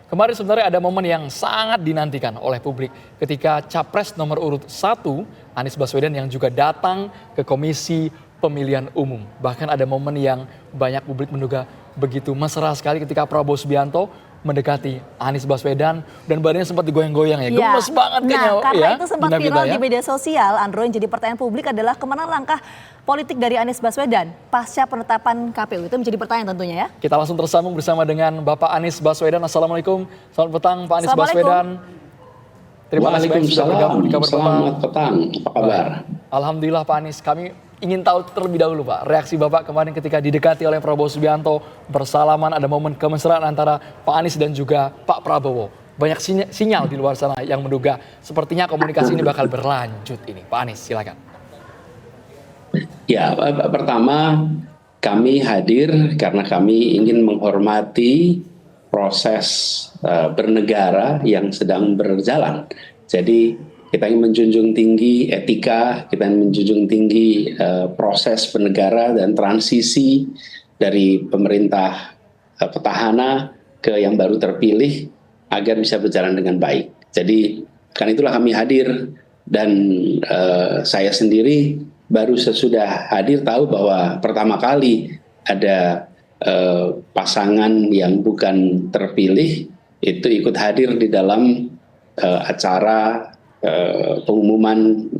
Kemarin sebenarnya ada momen yang sangat dinantikan oleh publik ketika Capres nomor urut 1 Anies Baswedan yang juga datang ke Komisi Pemilihan Umum. Bahkan ada momen yang banyak publik menduga begitu mesra sekali ketika Prabowo Subianto mendekati Anies Baswedan dan badannya sempat digoyang-goyang ya. Gemes banget kayaknya. Nah, karena ya, itu sempat viral di media sosial, Andro, yang jadi pertanyaan publik adalah kemana langkah politik dari Anies Baswedan pasca penetapan KPU. Itu menjadi pertanyaan tentunya ya. Kita langsung tersambung bersama dengan Bapak Anies Baswedan. Assalamualaikum. Selamat petang Pak Anies Baswedan. Terima kasih sudah bergabung di Kabar Selamat petang, apa kabar? Alhamdulillah Pak Anies, kami ingin tahu terlebih dahulu Pak, reaksi Bapak kemarin ketika didekati oleh Prabowo Subianto, bersalaman, ada momen kemesraan antara Pak Anies dan juga Pak Prabowo. Banyak sinyal di luar sana yang menduga sepertinya komunikasi ini bakal berlanjut ini. Pak Anies, silakan. Ya, pertama kami hadir karena kami ingin menghormati proses bernegara yang sedang berjalan. Jadi kita ingin menjunjung tinggi etika, kita ingin menjunjung tinggi proses bernegara dan transisi dari pemerintah petahana ke yang baru terpilih agar bisa berjalan dengan baik. Jadi kan itulah kami hadir dan saya sendiri baru sesudah hadir tahu bahwa pertama kali ada pasangan yang bukan terpilih itu ikut hadir di dalam acara pengumuman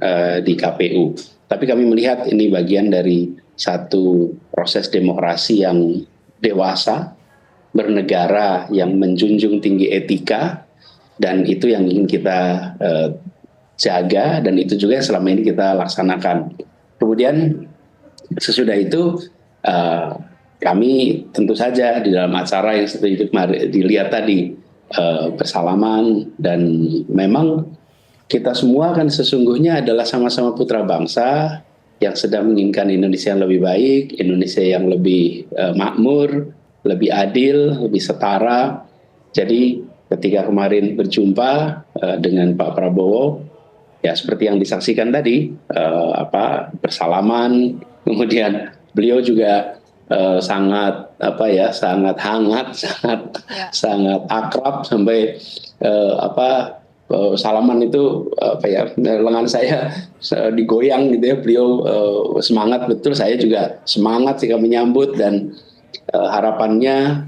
di KPU. Tapi kami melihat ini bagian dari satu proses demokrasi yang dewasa, bernegara yang menjunjung tinggi etika, dan itu yang ingin kita jaga, dan itu juga yang selama ini kita laksanakan. Kemudian sesudah itu kami tentu saja di dalam acara yang seperti itu dilihat tadi bersalaman, dan memang kita semua kan sesungguhnya adalah sama-sama putra bangsa yang sedang menginginkan Indonesia yang lebih baik, Indonesia yang lebih makmur, lebih adil, lebih setara. Jadi ketika kemarin berjumpa dengan Pak Prabowo, ya seperti yang disaksikan tadi, bersalaman, kemudian beliau juga sangat sangat hangat, sangat akrab sampai salaman itu lengan saya digoyang gitu ya. Beliau semangat betul, saya juga semangat sih kami menyambut, dan harapannya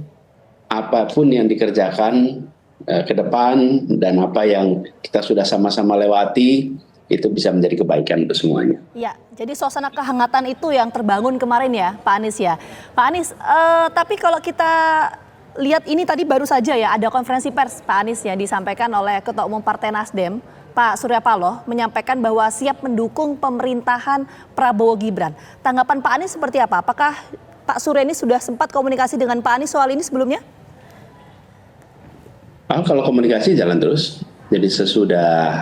apapun yang dikerjakan ke depan dan apa yang kita sudah sama-sama lewati itu bisa menjadi kebaikan untuk semuanya. Ya, jadi suasana kehangatan itu yang terbangun kemarin ya, Pak Anies ya. Pak Anies, tapi kalau kita lihat ini tadi baru saja ya ada konferensi pers Pak Anies ya disampaikan oleh Ketua Umum Partai Nasdem, Pak Surya Paloh, menyampaikan bahwa siap mendukung pemerintahan Prabowo Gibran. Tanggapan Pak Anies seperti apa? Apakah Pak Surya ini sudah sempat komunikasi dengan Pak Anies soal ini sebelumnya? Kalau komunikasi jalan terus. Jadi sesudah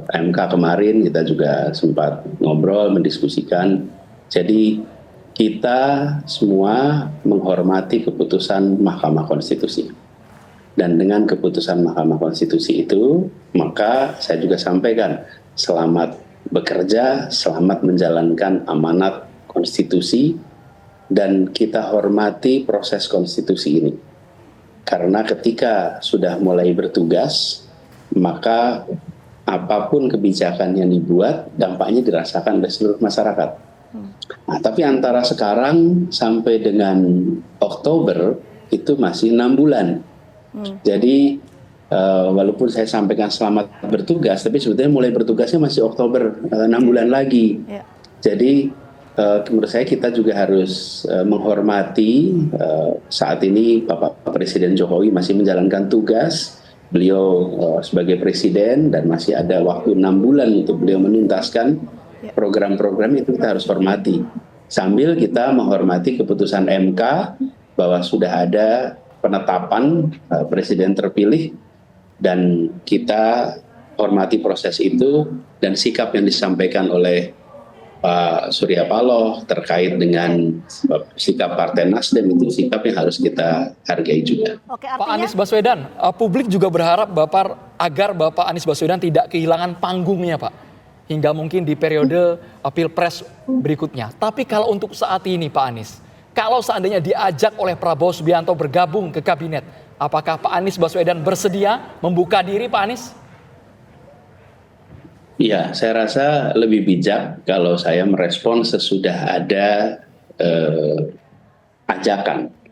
MK kemarin kita juga sempat ngobrol, mendiskusikan. Jadi kita semua menghormati keputusan Mahkamah Konstitusi. Dan dengan keputusan Mahkamah Konstitusi itu, maka saya juga sampaikan selamat bekerja, selamat menjalankan amanat konstitusi, dan kita hormati proses konstitusi ini. Karena ketika sudah mulai bertugas, maka apapun kebijakan yang dibuat, dampaknya dirasakan oleh seluruh masyarakat. Nah, tapi antara sekarang sampai dengan Oktober itu masih 6 bulan. Jadi walaupun saya sampaikan selamat bertugas, tapi sebetulnya mulai bertugasnya masih Oktober, 6 bulan lagi. Jadi menurut saya kita juga harus menghormati saat ini Bapak Presiden Jokowi masih menjalankan tugas. Beliau sebagai presiden dan masih ada waktu 6 bulan untuk beliau menuntaskan program-program itu, kita harus hormati. Sambil kita menghormati keputusan MK bahwa sudah ada penetapan presiden terpilih, dan kita hormati proses itu, dan sikap yang disampaikan oleh Pak Surya Paloh terkait dengan sikap Partai Nasdem itu sikap yang harus kita hargai juga. Oke, Pak Anies Baswedan, publik juga berharap agar Bapak Anies Baswedan tidak kehilangan panggungnya Pak, hingga mungkin di periode Pilpres berikutnya. Tapi kalau untuk saat ini Pak Anies, kalau seandainya diajak oleh Prabowo Subianto bergabung ke kabinet, Apakah Pak Anies Baswedan bersedia membuka diri, Pak Anies? Iya, saya rasa lebih bijak kalau saya merespon sesudah ada ajakan